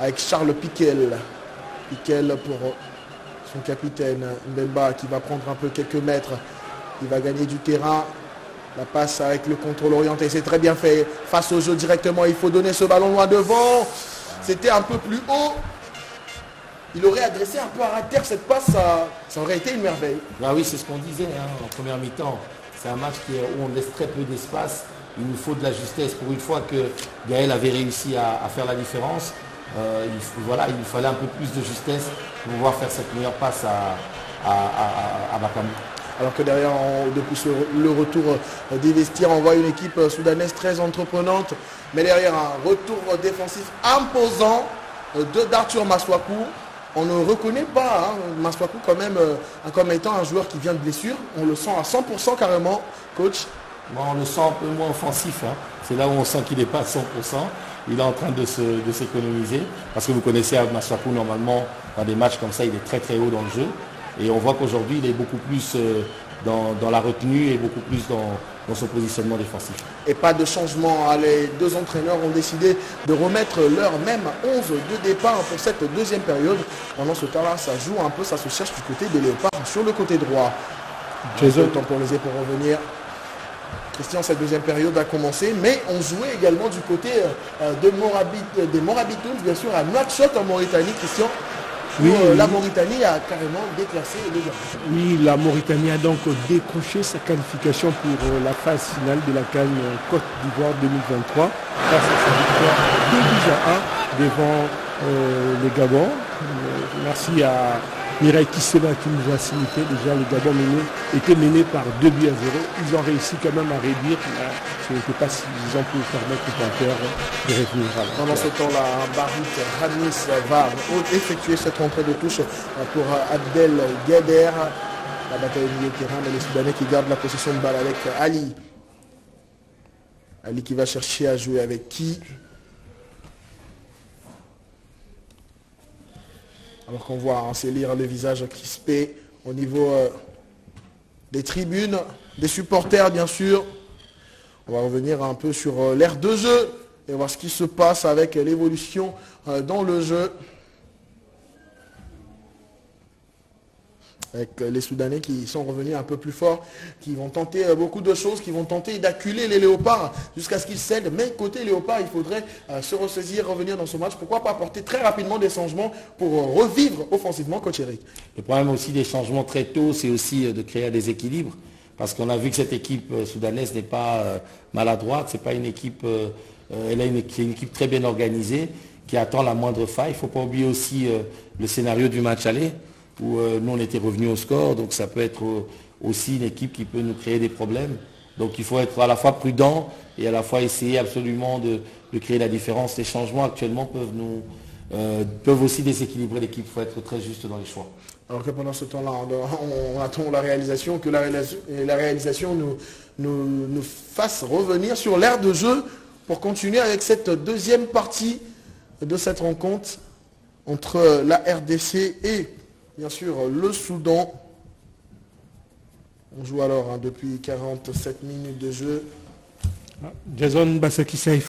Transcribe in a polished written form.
avec Charles Piquel. Piquel pour son capitaine Mbemba qui va prendre un peu quelques mètres. Il va gagner du terrain. La passe avec le contrôle orienté, c'est très bien fait. Face au jeu directement, il faut donner ce ballon loin devant. C'était un peu plus haut. Il aurait adressé un peu à terre cette passe, ça aurait été une merveille. Ah oui, c'est ce qu'on disait en première mi-temps. C'est un match où on laisse très peu d'espace. Il nous faut de la justesse. Pour une fois que Gaël avait réussi à faire la différence, il fallait un peu plus de justesse pour pouvoir faire cette meilleure passe à Bakambu. Alors que derrière, depuis le retour des vestiaires, on voit une équipe soudanaise très entreprenante. Mais derrière, un retour défensif imposant d'Arthur Maswaku. On ne reconnaît pas Maswaku quand même comme étant un joueur qui vient de blessure. On le sent à 100% carrément, coach. Bon, on le sent un peu moins offensif. C'est là où on sent qu'il n'est pas à 100%. Il est en train de s'économiser. Parce que vous connaissez Maswaku, normalement, dans des matchs comme ça, il est très très haut dans le jeu. Et on voit qu'aujourd'hui, il est beaucoup plus dans la retenue et beaucoup plus dans son positionnement défensif. Et pas de changement. Les deux entraîneurs ont décidé de remettre leur même 11 de départ pour cette deuxième période. Pendant ce temps-là, ça joue un peu, ça se cherche du côté des Léopards sur le côté droit. Jason temporisé pour revenir. Christian, cette deuxième période a commencé, mais on jouait également du côté des Morabitoun, bien sûr, à Nouakchott en Mauritanie. Christian, oui, la Mauritanie a carrément déclassé les gars. Oui, la Mauritanie a donc décroché sa qualification pour la phase finale de la CAN Côte d'Ivoire 2023 grâce à sa victoire 2 buts à 1 devant les Gabon. Merci à Mireille Kisseba qui nous a signifié déjà les Gabon étaient menés par 2 buts à 0. Ils ont réussi quand même à réduire. Ce n'était pas suffisant pour permettre aux Panthères de revenir. Pendant ce temps-là, Barit Hamis va effectuer cette rentrée de touche pour Abdel Gader. La bataille au milieu de terrain, mais les Soudanais qui gardent la possession de balle avec Ali. Ali qui va chercher à jouer avec qui? Alors qu'on voit c'est lire le visage crispé au niveau des tribunes, des supporters bien sûr. On va revenir un peu sur l'aire de jeu et voir ce qui se passe avec l'évolution dans le jeu. Avec les Soudanais qui sont revenus un peu plus forts, qui vont tenter beaucoup de choses, qui vont tenter d'acculer les Léopards jusqu'à ce qu'ils cèdent. Mais côté Léopards, il faudrait se ressaisir, revenir dans ce match. Pourquoi pas apporter très rapidement des changements pour revivre offensivement, coach Eric? Le problème aussi des changements très tôt, c'est aussi de créer des équilibres. Parce qu'on a vu que cette équipe soudanaise n'est pas maladroite, c'est pas une équipe, elle a une équipe très bien organisée, qui attend la moindre faille. Il ne faut pas oublier aussi le scénario du match aller, où nous on était revenus au score, donc ça peut être aussi une équipe qui peut nous créer des problèmes. Donc il faut être à la fois prudent et à la fois essayer absolument de créer la différence. Les changements actuellement peuvent aussi déséquilibrer l'équipe, il faut être très juste dans les choix. Alors que pendant ce temps-là, on attend la réalisation, que la réalisation nous fasse revenir sur l'aire de jeu pour continuer avec cette deuxième partie de cette rencontre entre la RDC et bien sûr le Soudan. On joue alors depuis 47 minutes de jeu. Jason Bassaki Saïf